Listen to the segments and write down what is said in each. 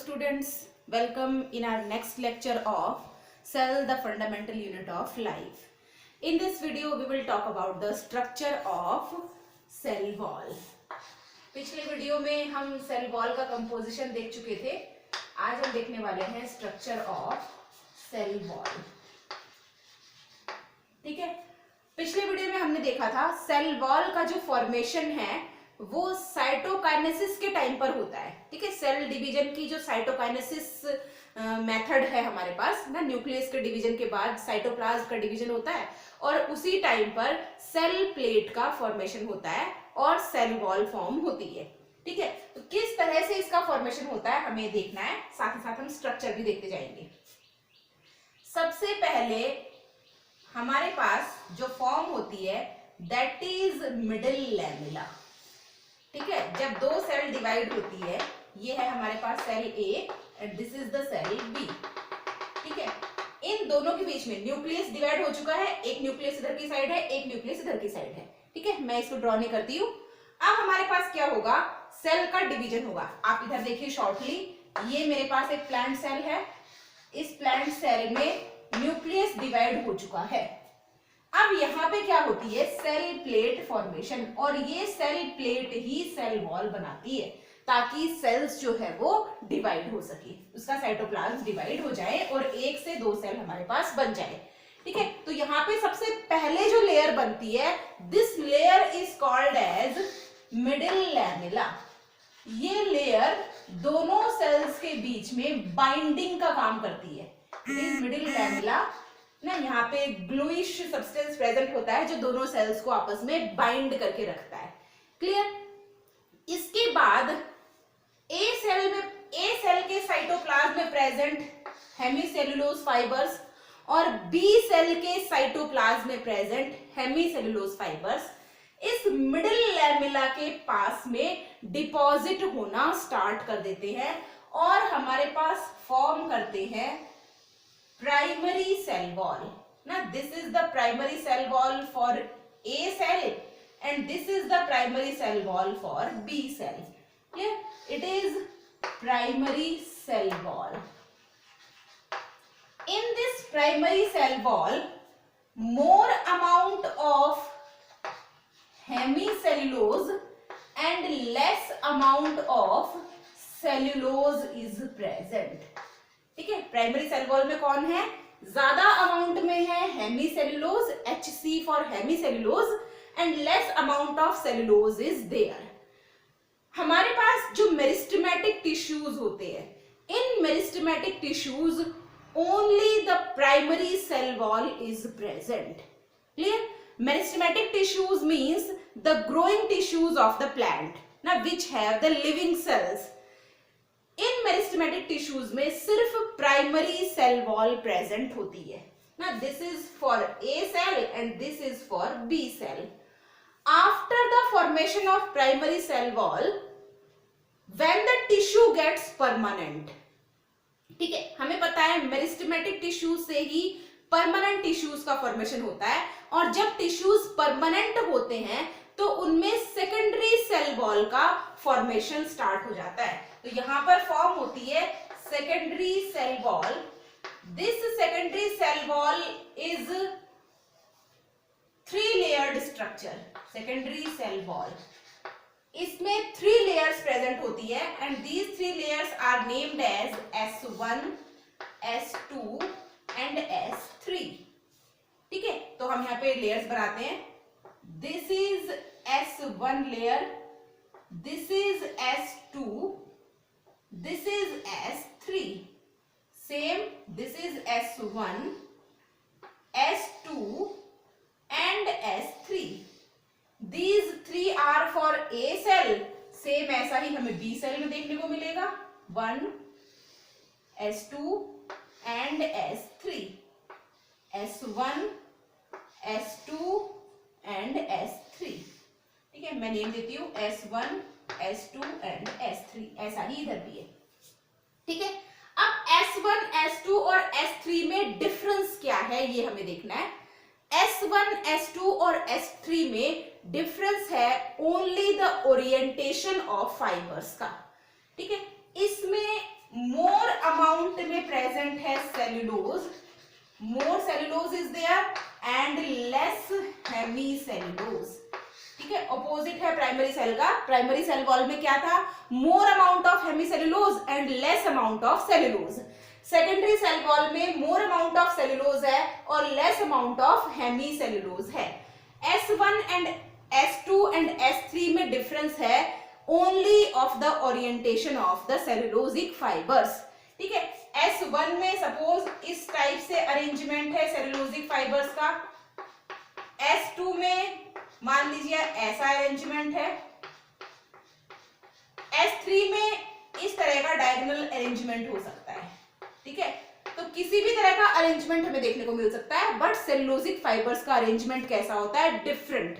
students, welcome in our next lecture of cell, the fundamental unit of life. In this video we will talk about the structure of cell wall. पिछले video में हम cell wall का composition देख चुके थे. आज हम देखने वाले हैं स्ट्रक्चर ऑफ सेल वॉल. ठीक है, पिछले वीडियो में हमने देखा था सेल वॉल का जो फॉर्मेशन है वो साइटोकाइनेसिस के टाइम पर होता है. ठीक है, सेल डिवीजन की जो साइटोकाइनेसिस मेथड है हमारे पास ना, न्यूक्लियस के डिवीजन के बाद साइटोप्लाज्म का डिवीजन होता है और उसी टाइम पर सेल प्लेट का फॉर्मेशन होता है और सेल वॉल फॉर्म होती है. ठीक है, तो किस तरह से इसका फॉर्मेशन होता है हमें देखना है, साथ ही साथ हम स्ट्रक्चर भी देखते जाएंगे. सबसे पहले हमारे पास जो फॉर्म होती है दैट इज मिडिल लैमेला. ठीक है, जब दो सेल डिवाइड होती है, ये है हमारे पास cell A and this is the cell B. ठीक है, इन दोनों के बीच में न्यूक्लियस डिवाइड हो चुका है. एक न्यूक्लियस इधर की साइड है, एक न्यूक्लियस इधर की साइड है. ठीक है, मैं इसको ड्रॉ नहीं करती हूँ. अब हमारे पास क्या होगा, सेल का डिवीजन होगा. आप इधर देखिए शॉर्टली, ये मेरे पास एक प्लांट सेल है. इस प्लांट सेल में न्यूक्लियस डिवाइड हो चुका है. अब यहाँ पे क्या होती है, सेल प्लेट फॉर्मेशन, और ये सेल प्लेट ही सेल वॉल बनाती है ताकि सेल्स जो है वो डिवाइड हो सके, उसका साइटोप्लाज्म डिवाइड हो जाए और एक से दो सेल हमारे पास बन जाए. ठीक है, तो यहाँ पे सबसे पहले जो लेयर बनती है, this layer is called as middle lamella. ये लेयर दोनों सेल्स के बीच में बाइंडिंग का काम करती है. इस मिडिल लैमेला ना, यहाँ पे ग्लूइश सब्सटेंस प्रेजेंट होता है जो दोनों सेल्स को आपस में बाइंड करके रखता है. क्लियर. इसके बाद ए सेल के साइटोप्लाज्म में प्रेजेंट हेमीसेल्यूलोज फाइबर्स और बी सेल के साइटोप्लाज्म में प्रेजेंट हेमीसेल्यूलोज फाइबर्स इस मिडिल लैमेला के पास में डिपॉजिट होना स्टार्ट कर देते हैं और हमारे पास फॉर्म करते हैं प्राइमरी सेल वॉल. ना, this is the primary cell wall for a cell and this is the primary cell wall for B cell. Clear? It is primary cell wall. In this primary cell wall, more amount of hemicellulose and less amount of cellulose is present. ठीक है, primary cell wall में कौन है, ज्यादा amount में है hemicellulose, HC for hemicellulose, and less amount of cellulose is there. हमारे पास जो मेरिस्टेमेटिक टिश्यूज होते हैं, इन meristematic tissues only the primary cell wall is present. Clear? Meristematic tissues means the growing tissues of the plant, now which have the living cells. In meristematic tissues में सिर्फ primary cell wall present होती है. Now this is for A cell and this is for B cell. After the formation of primary cell wall, when the tissue gets permanent, ठीक है, हमें पता है meristematic tissues से ही परमानेंट टिश्यूज का formation होता है और जब टिश्यूज परमानेंट होते हैं तो उनमें सेकेंडरी सेल वॉल का फॉर्मेशन स्टार्ट हो जाता है. तो यहां पर फॉर्म होती है secondary cell wall. This secondary cell wall is three layered structure. Secondary cell wall. इसमें 3 layers present होती है and these 3 layers are named as S1, S2 and S3. ठीक है, तो हम यहाँ पे layers बनाते हैं. This is S1 layer, this is S2, this is S3. Same, this is S1, S2 and S3. These 3 are for A cell. Same ऐसा ही हमें B cell में देखने को मिलेगा. 1, S2 and S3. S1, S2 and S3. ठीक है, मैं name देती हूँ S1, S2 and S3. ऐसा ही इधर भी है. ठीक है, अब S1, S2 और S3 में डिफरेंस क्या है ये हमें देखना है. S1, S2 और S3 में डिफरेंस है only the orientation of fibres का. ठीक है, इसमें में प्रेजेंट है cellulose, more cellulose is there and less hemicellulose. ठीक है, ऑपोजिट है प्राइमरी सेल का। प्राइमरी सेल वॉल में क्या था, more amount of hemicellulose and less amount of cellulose. Secondary cell wall में मोर अमाउंट ऑफ सेल्यूलोज है और लेस अमाउंट ऑफ हेमीसेल्यूलोज है। S1 and S2 and S3 में डिफरेंस है only of the orientation of the cellulosic fibres. ठीक है, S1 में suppose इस टाइप से अरेंजमेंट है सेल्यूलोजिक फाइबर्स का, S2 में मान लीजिए ऐसा अरेंजमेंट है, S3 में इस तरह का डायगोनल अरेंजमेंट हो सकता है। ठीक है, तो किसी भी तरह का अरेंजमेंट हमें देखने को मिल सकता है, बट सेल्यूलोजिक फाइबर्स का अरेंजमेंट कैसा होता है, डिफरेंट।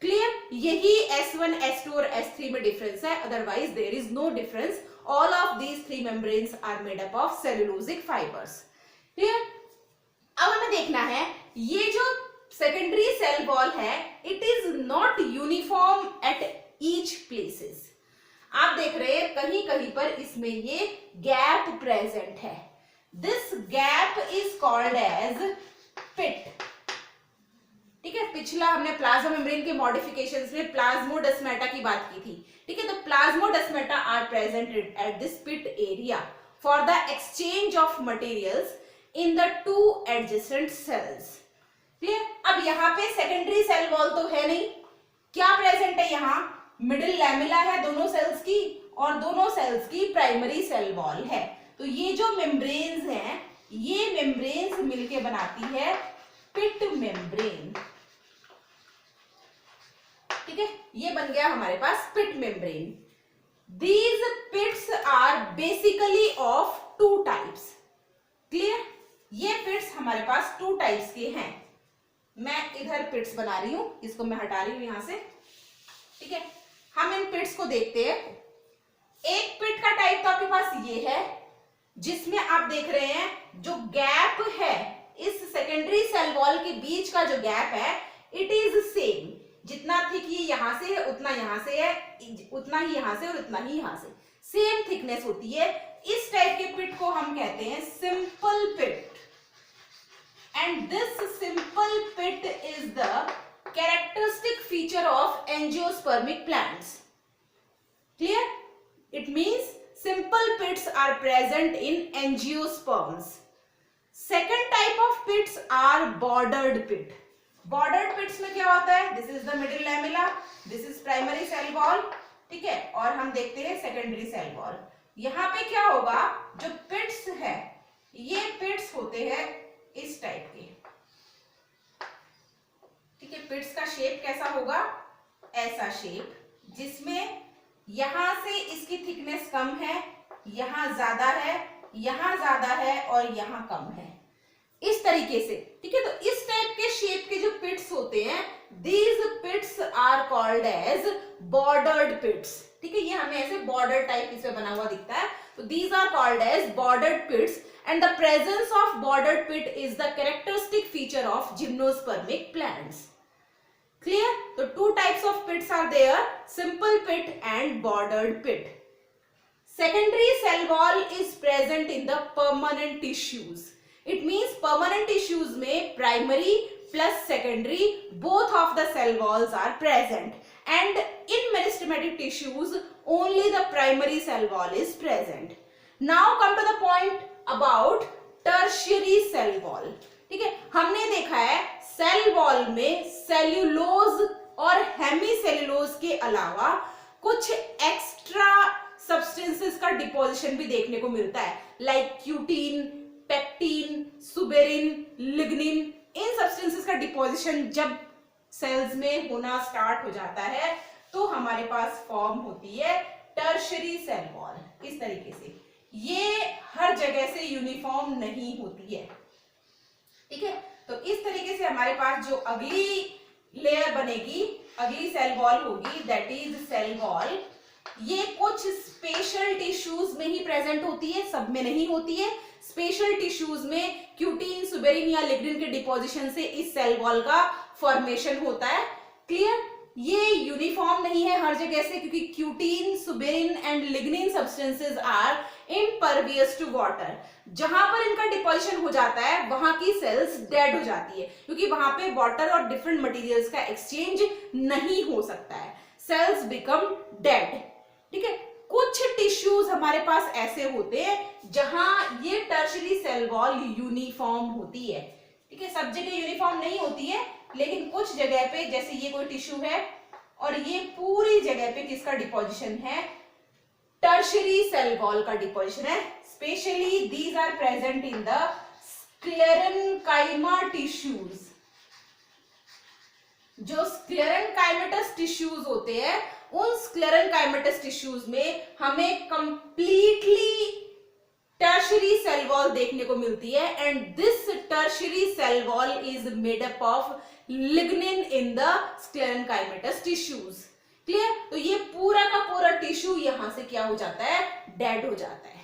क्लियर, यही S1, S2 और S3 में डिफरेंस है, otherwise there is no difference. All of these three membranes are made up of cellulosic fibres. Clear, अब हमें देखना है ये जो सेकेंडरी सेल वॉल है, it is not uniform at each places. आप देख रहे हैं कहीं कहीं पर इसमें ये गैप प्रेजेंट है। This gap is called as pit. ठीक है, पिछला हमने प्लाज्मा मेम्ब्रेन के मॉडिफिकेशंस में प्लाज्मोडेस्माटा की बात की थी। ठीक है, तो plasmodesmata are present at this pit area for the exchange of materials in the two adjacent cells. Clear, अब यहाँ पे सेकेंडरी सेल वॉल तो है नहीं, क्या प्रेजेंट है, यहाँ मिडिल लैमेला है दोनों सेल्स की और दोनों सेल्स की प्राइमरी सेल वॉल है। तो ये जो मेम्ब्रेन्स हैं, ये मेम्ब्रेन्स मिलके बनाती है पिट मेम्ब्रेन। ठीक है, ये बन गया हमारे पास pit membrane. These pits are basically of two types. Clear, ये पिट्स हमारे पास टू टाइप्स के हैं। मैं इधर पिट्स बना रही हूं, इसको मैं हटा रही हूं यहां से। ठीक है, हम इन पिट्स को देखते हैं। एक पिट का टाइप तो आपके पास ये है, जिसमें आप देख रहे हैं जो गैप है इस सेकेंडरी सेल वॉल के बीच का जो गैप है, इट इज सेम। जितना थिक ये यहां से है उतना यहां से है, उतना ही यहां से और उतना ही यहां से, सेम थिकनेस होती है। इस टाइप के पिट को हम कहते हैं simple pit. And this simple pit is the characteristic feature of angiospermic plants. Clear? It means simple pits are present in angiosperms. Second type of pits are bordered pit. Bordered pits में क्या होता है? This is the middle lamella, this is primary cell wall. ठीक है, और हम देखते हैं secondary cell wall. यहाँ पे क्या होगा, जो pits है, ये pits होते हैं इस टाइप के। ठीक है, पिट्स का शेप कैसा होगा, ऐसा शेप, जिसमें यहां से इसकी थिकनेस कम है, यहां ज्यादा है, यहां ज्यादा है और यहां कम है, इस तरीके से। ठीक है, तो इस टाइप के शेप के जो पिट्स होते हैं, these pits are called as bordered pits. ठीक है, ये हमें ऐसे बॉर्डर टाइप इसमें बना हुआ दिखता है, तो these are called as bordered pits. And the presence of bordered pit is the characteristic feature of gymnospermic plants. Clear? So two types of pits are there, simple pit and bordered pit. Secondary cell wall is present in the permanent tissues. It means permanent tissues में primary plus secondary both of the cell walls are present, and in meristematic tissues only the primary cell wall is present. Now come to the point about tertiary cell wall. ठीक है, हमने देखा है cell wall में cellulose और hemicellulose के अलावा कुछ एक्स्ट्रा सब्सटेंसेस का डिपोजिशन भी देखने को मिलता है, like cutin, pectin, suberin, lignin. इन सब्सटेंसेस का डिपोजिशन जब सेल्स में होना स्टार्ट हो जाता है तो हमारे पास फॉर्म होती है टर्शियरी सेल वॉल। इस तरीके से ये हर जगह से यूनिफॉर्म नहीं होती है। ठीक है, तो इस तरीके से हमारे पास जो अगली लेयर बनेगी, अगली सेल वॉल होगी, दैट इज सेल वॉल। ये कुछ स्पेशल टिश्यूज में ही प्रेजेंट होती है, सब में नहीं होती है। स्पेशल टिश्यूज में क्यूटीन, सुबेरिन या लिग्निन के डिपोजिशन से इस सेल वॉल का फॉर्मेशन होता है। क्लियर? ये यूनिफॉर्म नहीं है हर जगह से, क्योंकि cutin, suberin and lignin substances are impervious to water. जहां पर इनका डिपोजिशन हो जाता है वहां की सेल्स डेड हो जाती है, क्योंकि वहां पे वाटर और डिफरेंट मटेरियल्स का एक्सचेंज नहीं हो सकता है, सेल्स बिकम डेड। ठीक है, कुछ टिश्यूज हमारे पास ऐसे होते हैं जहां ये टर्शरी सेल वॉल यूनिफॉर्म होती है। ठीक है, सब जगह यूनिफॉर्म नहीं होती है, लेकिन कुछ जगह पे, जैसे ये कोई टिश्यू है और ये पूरी जगह पे किसका डिपोजिशन है, टर्शरी सेल वॉल का डिपोजिशन है। Specially these are present in the sclerenchyma tissues. जो स्क्लेरेनकाइमेटस टिश्यूज होते हैं, उन स्क्लेरेनकाइमेटस टिश्यूज में हमें कंप्लीटली टर्शरी सेल वॉल देखने को मिलती है, and this tertiary cell wall is made up of lignin in the sclerenchymatous tissues. Clear? तो ये पूरा का पूरा टिश्यू यहां से क्या हो जाता है, डेड हो जाता है।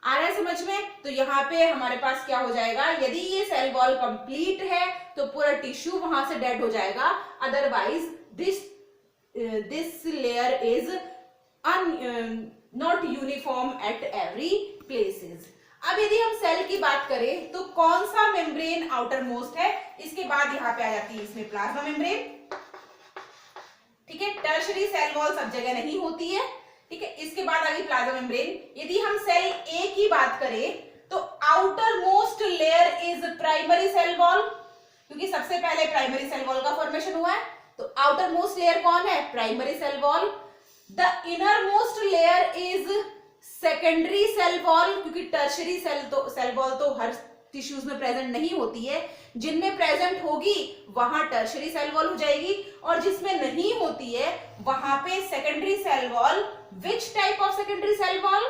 आ रहा है समझ में? तो यहाँ पे हमारे पास क्या हो जाएगा, यदि ये सेल वॉल कंप्लीट है तो पूरा टिश्यू वहां से डेड हो जाएगा, otherwise this layer is not uniform at every places. अब यदि हम सेल की बात करें तो कौन सा मेम्ब्रेन आउटर मोस्ट है, इसके बाद यहाँ पे आ जाती है इसमें प्लाज्मा मेम्ब्रेन। ठीक है, टर्शरी सेल वॉल सब जगह नहीं होती है। ठीक है, इसके बाद आ गई प्लाज्मा मेम्ब्रेन। यदि हम सेल ए की बात करें तो outer most layer is primary cell wall, क्योंकि सबसे पहले प्राइमरी सेल वॉल का फॉर्मेशन हुआ है, तो आउटर मोस्ट लेयर कौन है, primary cell wall. The inner most layer is secondary cell wall, क्योंकि टर्शरी सेल वॉल तो हर टिश्यूज में प्रेजेंट नहीं होती है, जिनमें प्रेजेंट होगी वहां टर्शरी सेल वॉल हो जाएगी, और जिसमें नहीं होती है वहां पे secondary cell wall. Which type of secondary cell wall?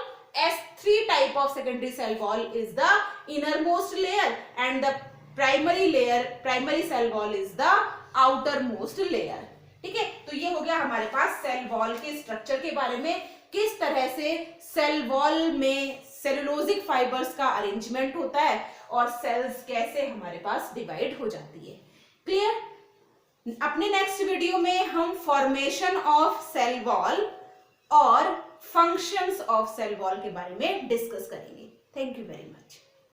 S3 type of secondary cell wall is the innermost layer, and the primary cell wall is the outermost layer. ठीक है, तो ये हो गया हमारे पास सेल वॉल के स्ट्रक्चर के बारे में, किस तरह से सेल वॉल में सेलुलोजिक फाइबर्स का अरेंजमेंट होता है और सेल्स कैसे हमारे पास डिवाइड हो जाती है। क्लियर? अपने नेक्स्ट वीडियो में हम फॉर्मेशन ऑफ सेल वॉल और फंक्शंस ऑफ सेल वॉल के बारे में डिस्कस करेंगे। Thank you very much.